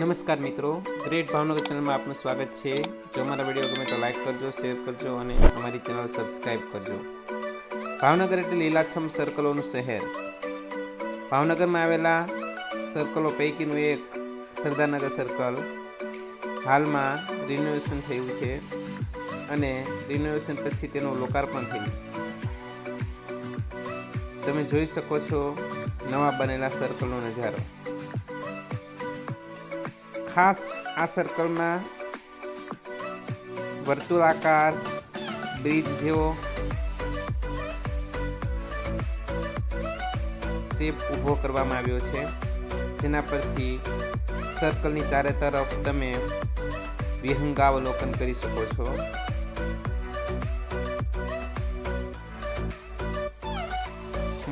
નમસ્કાર મિત્રો, ગ્રેટ ભાવનગર ચેનલમાં આપનું સ્વાગત છે. જો અમારા વિડીયો ગમે તો લાઈક કરજો, શેર કરજો અને અમારી ચેનલ સબસ્ક્રાઈબ કરજો. ભાવનગર એટલે લીલાછમ સર્કલોનું શહેર. ભાવનગરમાં આવેલા સર્કલો પૈકીનું એક સરદારનગર સર્કલ હાલમાં રિનોવેશન થયું છે અને રિનોવેશન પછી તેનું લોકાર્પણ થયું. તમે જોઈ શકો છો નવા બનેલા સર્કલનો નજારો. ખાસ આ સર્કલમાં વર્તુળાકાર બ્રિજ જેવો શેપ ઊભો કરવામાં આવ્યો છે, જેના પરથી સર્કલની ચારે તરફ તમે વિહંગાવલોકન કરી શકો છો.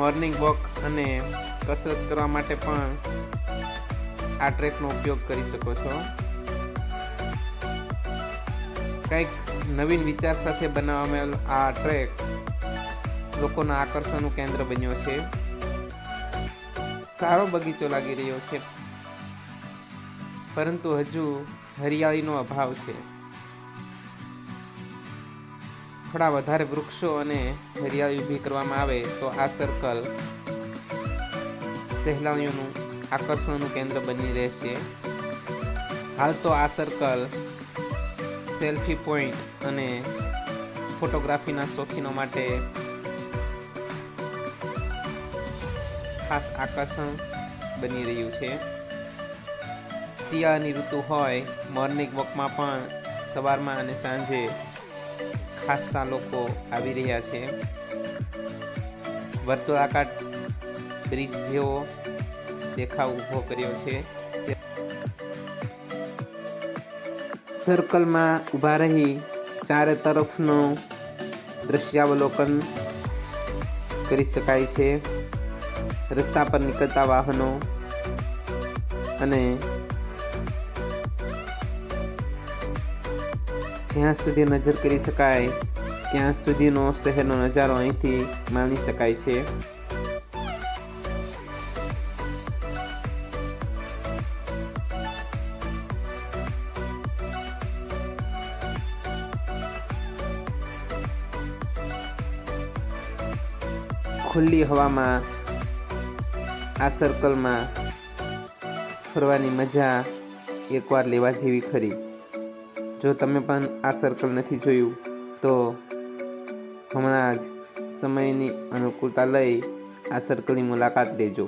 મોર્નિંગ વોક અને કસરત કરવા માટે પણ આ ટ્રેકનો ઉપયોગ કરી શકો છો. કંઈક નવીન વિચાર સાથે બનાવવામાં આવેલો આ ટ્રેક લોકોના આકર્ષણનું કેન્દ્ર બન્યો છે. સારો બગીચો લાગી રહ્યો છે, પરંતુ હજુ હરિયાળીનો અભાવ છે. થોડા વધારે વૃક્ષો અને હરિયાળી ઊભી કરવામાં આવે તો આ સર્કલ સહેલાણીઓનું આકર્ષણનું કેન્દ્ર બની રહેશે. હાલ તો આ સર્કલ સેલ્ફી પોઈન્ટ અને ફોટોગ્રાફીના શોખીનો માટે ખાસ આકર્ષણ બની રહ્યું છે. શિયાળાની ઋતુ હોય, મોર્નિંગ વોકમાં પણ સવારમાં અને સાંજે ખાસ્સા લોકો આવી રહ્યા છે. વર્તુળાકાર બ્રિજ જેવો દેખાવ ઊભો કર્યો છે. સર્કલમાં ઊભા રહી ચારે તરફનું દ્રશ્યાવલોકન કરી શકાય છે. રસ્તા પર નીકળતા વાહનો અને જ્યાં સુધી નજર કરી શકાય ત્યાં સુધીનો શહેરનો નજારો અહીંથી માણી શકાય છે. ખુલ્લી હવામાં આ સર્કલમાં ફરવાની મજા એકવાર લેવા જેવી ખરી. જો તમે પણ આ સર્કલ નથી જોયું તો હમણાં જ સમયની અનુકૂળતા લઈ આ સર્કલની મુલાકાત લેજો.